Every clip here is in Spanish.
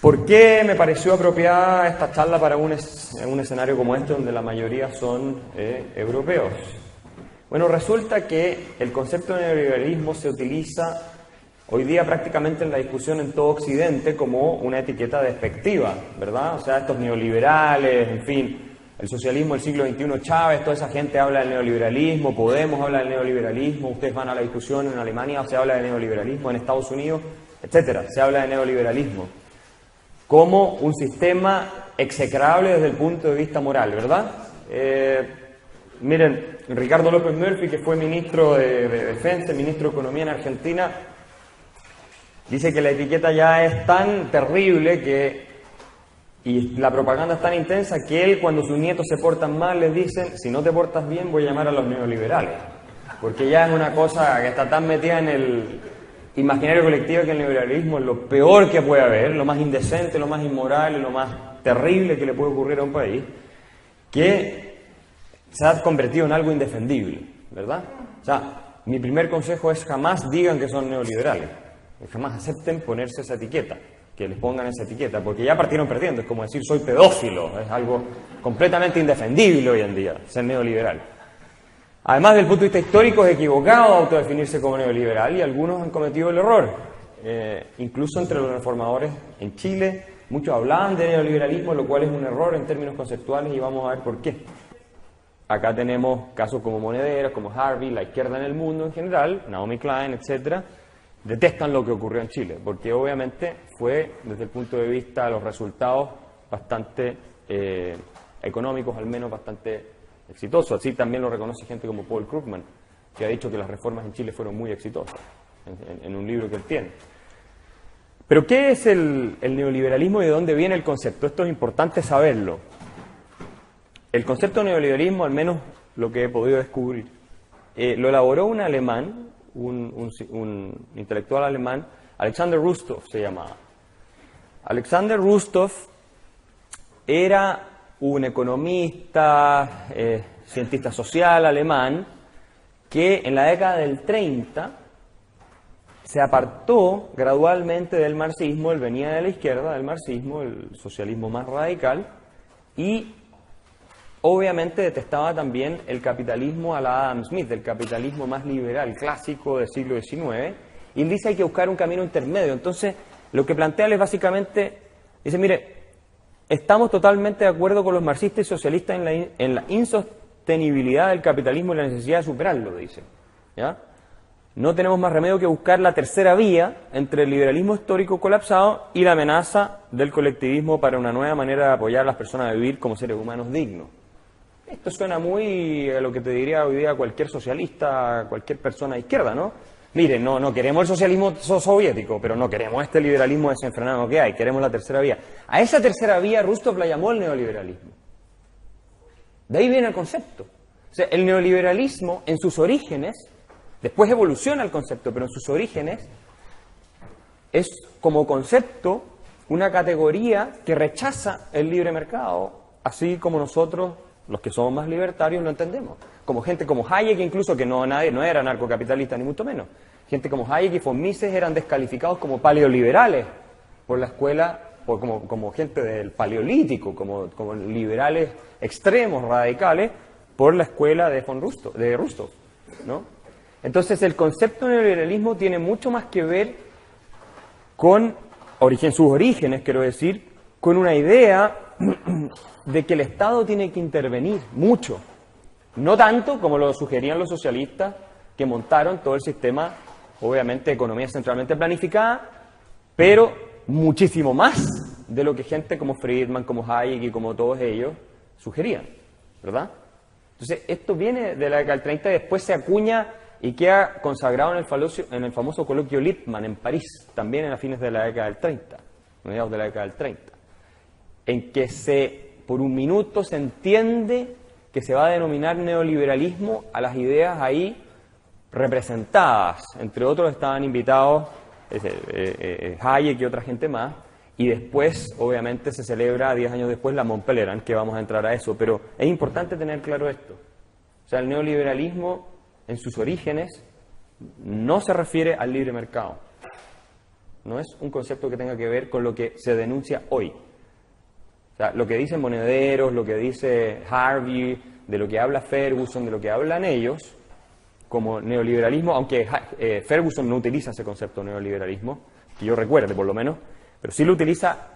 ¿Por qué me pareció apropiada esta charla para un escenario como este, donde la mayoría son europeos? Bueno, resulta que el concepto de neoliberalismo se utiliza hoy día prácticamente en la discusión en todo Occidente como una etiqueta despectiva, ¿verdad? O sea, estos neoliberales, en fin, el socialismo del siglo XXI, Chávez, toda esa gente habla del neoliberalismo, Podemos habla del neoliberalismo, ustedes van a la discusión en Alemania, se habla de neoliberalismo, en Estados Unidos, etcétera, se habla de neoliberalismo como un sistema execrable desde el punto de vista moral, ¿verdad? Miren, Ricardo López Murphy, que fue ministro de Defensa, ministro de Economía en Argentina, dice que la etiqueta ya es tan terrible y la propaganda es tan intensa que él, cuando sus nietos se portan mal, les dicen: si no te portas bien, voy a llamar a los neoliberales. Porque ya es una cosa que está tan metida en el imaginario colectivo que el neoliberalismo es lo peor que puede haber, lo más indecente, lo más inmoral, lo más terrible que le puede ocurrir a un país, que se ha convertido en algo indefendible, ¿verdad? O sea, mi primer consejo es: jamás digan que son neoliberales, jamás acepten ponerse esa etiqueta, que les pongan esa etiqueta, porque ya partieron perdiendo. Es como decir soy pedófilo, es algo completamente indefendible hoy en día, ser neoliberal. Además, desde el punto de vista histórico, es equivocado autodefinirse como neoliberal y algunos han cometido el error. Incluso entre los reformadores en Chile, muchos hablaban de neoliberalismo, lo cual es un error en términos conceptuales, y vamos a ver por qué. Acá tenemos casos como Monedero, como Harvey, la izquierda en el mundo en general, Naomi Klein, etcétera, detestan lo que ocurrió en Chile, porque obviamente fue, desde el punto de vista de los resultados, bastante económicos, al menos bastante exitoso. Así también lo reconoce gente como Paul Krugman, que ha dicho que las reformas en Chile fueron muy exitosas, en un libro que él tiene. Pero ¿qué es el neoliberalismo y de dónde viene el concepto? Esto es importante saberlo. El concepto de neoliberalismo, al menos lo que he podido descubrir, lo elaboró un alemán, un intelectual alemán, Alexander Rustow se llamaba. Alexander Rustow era un economista, cientista social alemán, que en la década del 30 se apartó gradualmente del marxismo. Él venía de la izquierda, del marxismo, el socialismo más radical, y obviamente detestaba también el capitalismo a la Adam Smith, el capitalismo más liberal, clásico del siglo XIX, y él dice que hay que buscar un camino intermedio. Entonces, lo que plantea es básicamente, dice, mire, estamos totalmente de acuerdo con los marxistas y socialistas en la insostenibilidad del capitalismo y la necesidad de superarlo, dice, ¿ya? No tenemos más remedio que buscar la tercera vía entre el liberalismo histórico colapsado y la amenaza del colectivismo para una nueva manera de apoyar a las personas a vivir como seres humanos dignos. Esto suena muy a lo que te diría hoy día cualquier socialista, cualquier persona de izquierda, ¿no? Miren, no queremos el socialismo soviético, pero no queremos este liberalismo desenfrenado que hay, queremos la tercera vía. A esa tercera vía Rousseau la llamó el neoliberalismo. De ahí viene el concepto. O sea, el neoliberalismo en sus orígenes, después evoluciona el concepto, pero en sus orígenes es como concepto una categoría que rechaza el libre mercado, así como nosotros, los que somos más libertarios, lo entendemos. Como gente como Hayek, incluso, que no era anarcocapitalista ni mucho menos. Gente como Hayek y von Mises eran descalificados como paleoliberales por la escuela, como gente del paleolítico, como liberales extremos, radicales, por la escuela de Rousseau, ¿no? Entonces, el concepto de neoliberalismo tiene mucho más que ver con sus orígenes, quiero decir, con una idea de que el Estado tiene que intervenir mucho. No tanto como lo sugerían los socialistas, que montaron todo el sistema, obviamente, de economía centralmente planificada, pero muchísimo más de lo que gente como Friedman, como Hayek y como todos ellos sugerían, ¿verdad? Entonces, esto viene de la década del 30 y después se acuña y queda consagrado en el famoso coloquio Lippmann en París, también en las fines de la década del 30, mediados de la década del 30, en que por un minuto se entiende que se va a denominar neoliberalismo a las ideas ahí representadas. Entre otros estaban invitados Hayek y otra gente más, y después, obviamente, se celebra 10 años después la Mont-Pelerin, que vamos a entrar a eso, pero es importante tener claro esto. O sea, el neoliberalismo, en sus orígenes, no se refiere al libre mercado. no es un concepto que tenga que ver con lo que se denuncia hoy. O sea, lo que dicen monederos, lo que dice Harvey, de lo que habla Ferguson, de lo que hablan ellos, como neoliberalismo, aunque Ferguson no utiliza ese concepto de neoliberalismo, que yo recuerde por lo menos, pero sí lo utiliza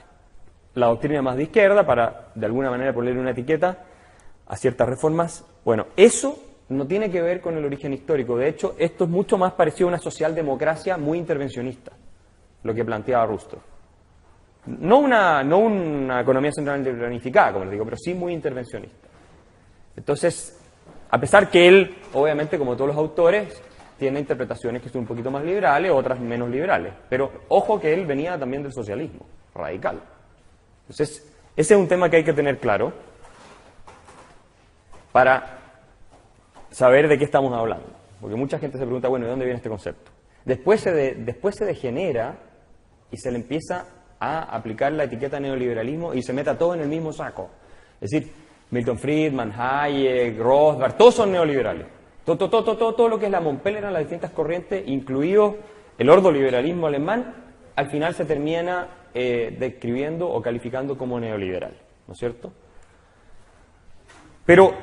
la doctrina más de izquierda para, de alguna manera, ponerle una etiqueta a ciertas reformas. Bueno, eso no tiene que ver con el origen histórico. De hecho, esto es mucho más parecido a una socialdemocracia muy intervencionista, lo que planteaba Rousseau. No una economía centralmente planificada, como les digo, pero sí muy intervencionista. Entonces, a pesar que él, obviamente, como todos los autores, tiene interpretaciones que son un poquito más liberales, otras menos liberales. Pero ojo que él venía también del socialismo radical. Entonces, ese es un tema que hay que tener claro para saber de qué estamos hablando. Porque mucha gente se pregunta, bueno, ¿de dónde viene este concepto? Después se degenera y se le empieza a aplicar la etiqueta neoliberalismo y se meta todo en el mismo saco. Es decir, Milton Friedman, Hayek, Rothbard, todos son neoliberales. Todo lo que es la Montpellier, las distintas corrientes, incluido el ordoliberalismo alemán, al final se termina describiendo o calificando como neoliberal, ¿no es cierto? Pero,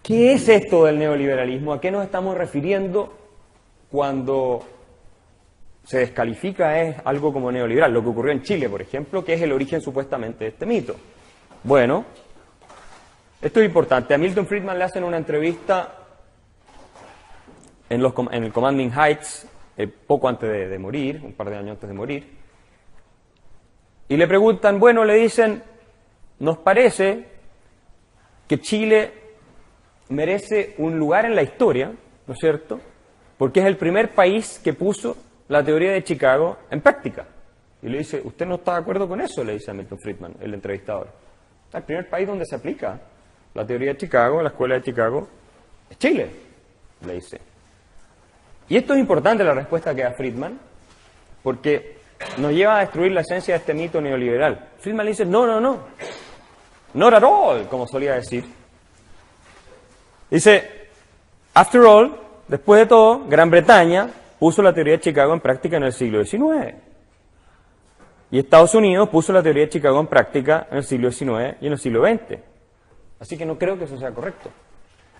¿qué es esto del neoliberalismo? ¿A qué nos estamos refiriendo cuando se descalifica algo como neoliberal? Lo que ocurrió en Chile, por ejemplo, que es el origen supuestamente de este mito. Bueno, esto es importante. A Milton Friedman le hacen una entrevista en el Commanding Heights, poco antes de morir, un par de años antes de morir, y le preguntan, bueno, le dicen, nos parece que Chile merece un lugar en la historia, ¿no es cierto?, porque es el primer país que puso la teoría de Chicago en práctica. Y le dice, ¿usted no está de acuerdo con eso?, le dice a Milton Friedman, el entrevistador. El primer país donde se aplica la teoría de Chicago, la escuela de Chicago, es Chile, le dice. Y esto es importante, la respuesta que da Friedman, porque nos lleva a destruir la esencia de este mito neoliberal. Friedman le dice, no, not at all, como solía decir. Dice, after all, después de todo, Gran Bretaña puso la teoría de Chicago en práctica en el siglo XIX. Y Estados Unidos puso la teoría de Chicago en práctica en el siglo XIX y en el siglo XX. Así que no creo que eso sea correcto.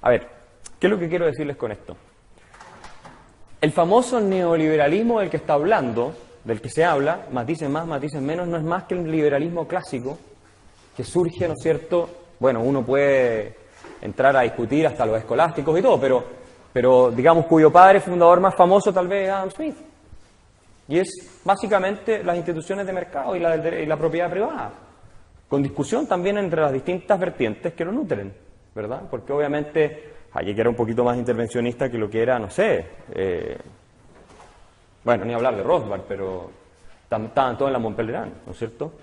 A ver, ¿qué es lo que quiero decirles con esto? El famoso neoliberalismo del que está hablando, del que se habla, matices más, matices menos, no es más que el liberalismo clásico que surge, ¿no es cierto? Bueno, uno puede entrar a discutir hasta los escolásticos y todo, pero digamos cuyo padre fundador más famoso tal vez es Adam Smith. Y es básicamente las instituciones de mercado y la propiedad privada, con discusión también entre las distintas vertientes que lo nutren, ¿verdad? Porque obviamente Hayek era un poquito más intervencionista que lo que era, no sé, bueno, ni hablar de Rothbard, pero estaban todos en la Montpellier, ¿no es cierto?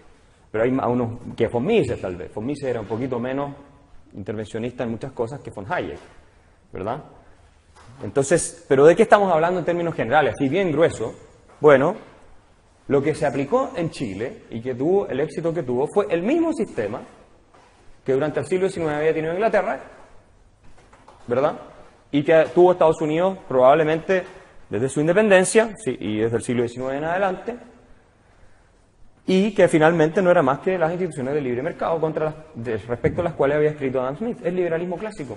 Pero hay unos que von Mises tal vez. Von Mises era un poquito menos intervencionista en muchas cosas que von Hayek, ¿verdad? Entonces, ¿pero de qué estamos hablando en términos generales? Así bien grueso. Bueno, lo que se aplicó en Chile y que tuvo el éxito que tuvo fue el mismo sistema que durante el siglo XIX había tenido Inglaterra, ¿verdad? Y que tuvo Estados Unidos probablemente desde su independencia, sí, y desde el siglo XIX en adelante, y que finalmente no era más que las instituciones de libre mercado respecto a las cuales había escrito Adam Smith. Es liberalismo clásico.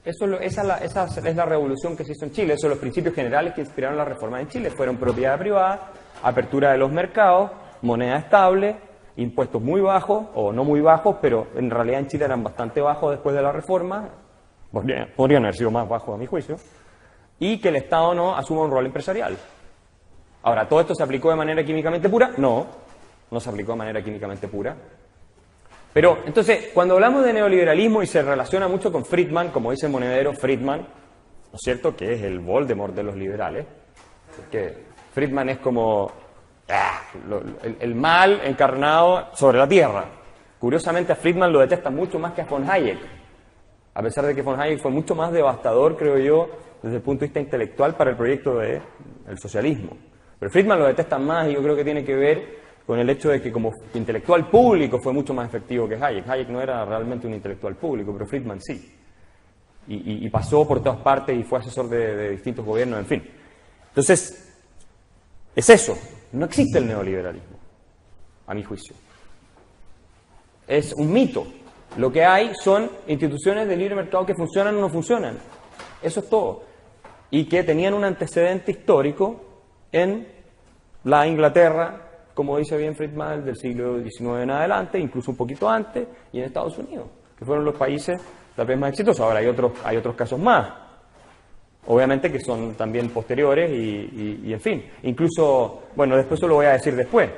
Esa es la revolución que se hizo en Chile. Esos son los principios generales que inspiraron la reforma en Chile. Fueron propiedad privada, apertura de los mercados, moneda estable, impuestos muy bajos, o no muy bajos, pero en realidad en Chile eran bastante bajos después de la reforma. Podrían haber sido más bajos a mi juicio. Y que el Estado no asuma un rol empresarial. Ahora, ¿todo esto se aplicó de manera químicamente pura? No se aplicó de manera químicamente pura. Pero, entonces, cuando hablamos de neoliberalismo y se relaciona mucho con Friedman, como dice el monedero Friedman, ¿no es cierto?, que es el Voldemort de los liberales, porque Friedman es como el mal encarnado sobre la tierra. Curiosamente, a Friedman lo detesta mucho más que a von Hayek, a pesar de que von Hayek fue mucho más devastador, creo yo, desde el punto de vista intelectual para el proyecto del socialismo. Pero Friedman lo detesta más y yo creo que tiene que ver con el hecho de que como intelectual público fue mucho más efectivo que Hayek. Hayek no era realmente un intelectual público, pero Friedman sí. Y pasó por todas partes y fue asesor de distintos gobiernos, en fin. Entonces, es eso. No existe el neoliberalismo, a mi juicio. Es un mito. Lo que hay son instituciones de libre mercado que funcionan o no funcionan. Eso es todo. Y que tenían un antecedente histórico en la Inglaterra, como dice bien Friedman, del siglo XIX en adelante, incluso un poquito antes, y en Estados Unidos, que fueron los países tal vez más exitosos. Ahora hay otros casos más, obviamente que son también posteriores y en fin. Incluso, bueno, después eso lo voy a decir después.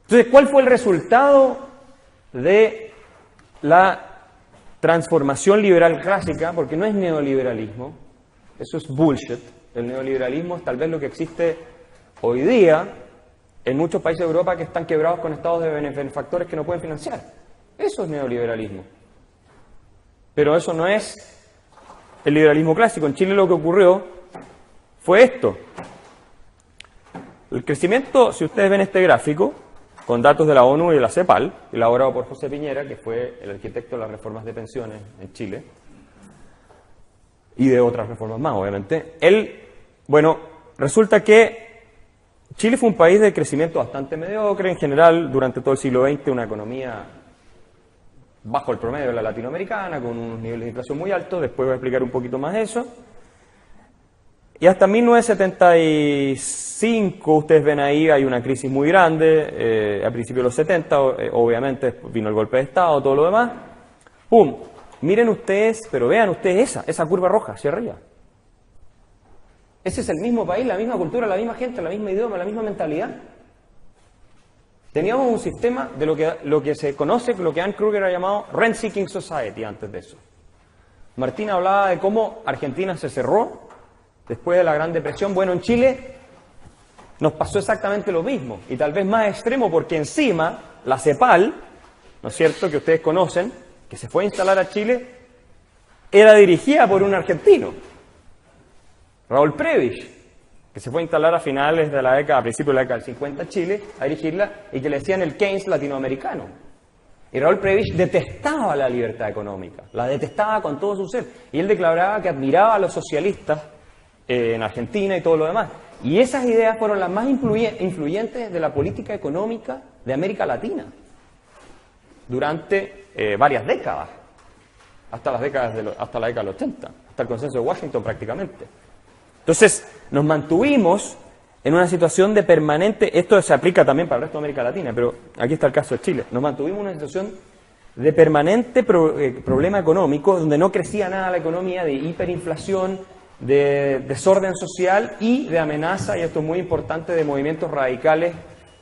Entonces, ¿cuál fue el resultado de la transformación liberal clásica? Porque no es neoliberalismo, eso es bullshit. El neoliberalismo es tal vez lo que existe hoy día en muchos países de Europa que están quebrados con estados de benefactores que no pueden financiar. Eso es neoliberalismo. Pero eso no es el liberalismo clásico. En Chile lo que ocurrió fue esto. El crecimiento, si ustedes ven este gráfico, con datos de la ONU y de la CEPAL, elaborado por José Piñera, que fue el arquitecto de las reformas de pensiones en Chile, y de otras reformas más, obviamente. Resulta que Chile fue un país de crecimiento bastante mediocre, en general, durante todo el siglo XX, una economía bajo el promedio de la latinoamericana, con unos niveles de inflación muy altos, después voy a explicar un poquito más eso. Y hasta 1975, ustedes ven ahí, hay una crisis muy grande, a principios de los 70, obviamente vino el golpe de Estado, todo lo demás. ¡Pum! Miren ustedes, pero vean ustedes esa curva roja hacia arriba. Ese es el mismo país, la misma cultura, la misma gente, la misma idioma, la misma mentalidad. Teníamos un sistema de lo que se conoce, lo que Ann Kruger ha llamado Rent-Seeking Society antes de eso. Martín hablaba de cómo Argentina se cerró después de la Gran Depresión. Bueno, en Chile nos pasó exactamente lo mismo, y tal vez más extremo, porque encima la CEPAL, ¿no es cierto?, que ustedes conocen, que se fue a instalar a Chile, era dirigida por un argentino, Raúl Prebisch, que se fue a instalar a principios de la década del 50 a Chile, a dirigirla, y que le decían el Keynes latinoamericano. Y Raúl Prebisch detestaba la libertad económica, la detestaba con todo su ser, y él declaraba que admiraba a los socialistas en Argentina y todo lo demás. Y esas ideas fueron las más influyentes de la política económica de América Latina durante varias décadas, hasta la década del 80, hasta el consenso de Washington prácticamente. Entonces, nos mantuvimos en una situación de permanente, esto se aplica también para el resto de América Latina, pero aquí está el caso de Chile, nos mantuvimos en una situación de permanente problema económico, donde no crecía nada la economía, de hiperinflación, de desorden social y de amenaza, y esto es muy importante, de movimientos radicales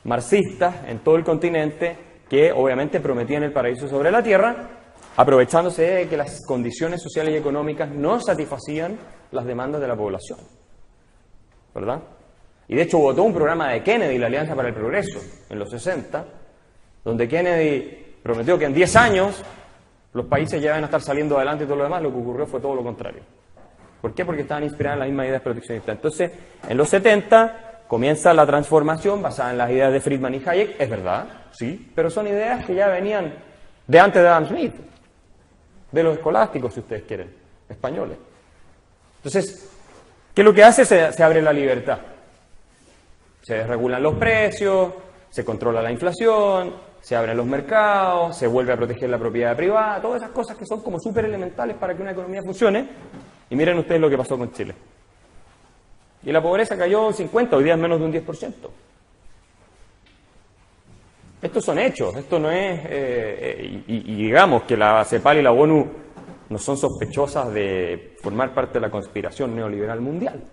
marxistas en todo el continente que obviamente prometían el paraíso sobre la tierra, aprovechándose de que las condiciones sociales y económicas no satisfacían las demandas de la población, ¿verdad? Y de hecho hubo todo un programa de Kennedy, la Alianza para el Progreso, en los 60, donde Kennedy prometió que en 10 años los países ya van a estar saliendo adelante y todo lo demás. Lo que ocurrió fue todo lo contrario. ¿Por qué? Porque estaban inspiradas en las mismas ideas proteccionistas. Entonces, en los 70 comienza la transformación basada en las ideas de Friedman y Hayek, es verdad, sí, pero son ideas que ya venían de antes de Adam Smith, de los escolásticos, si ustedes quieren, españoles. Entonces, ¿qué es lo que hace? Se abre la libertad. Se desregulan los precios, se controla la inflación, se abren los mercados, se vuelve a proteger la propiedad privada, todas esas cosas que son como súper elementales para que una economía funcione. Y miren ustedes lo que pasó con Chile. Y la pobreza cayó un 50%, hoy día es menos de un 10%. Estos son hechos, esto no es... y digamos que la CEPAL y la ONU no son sospechosas de formar parte de la conspiración neoliberal mundial.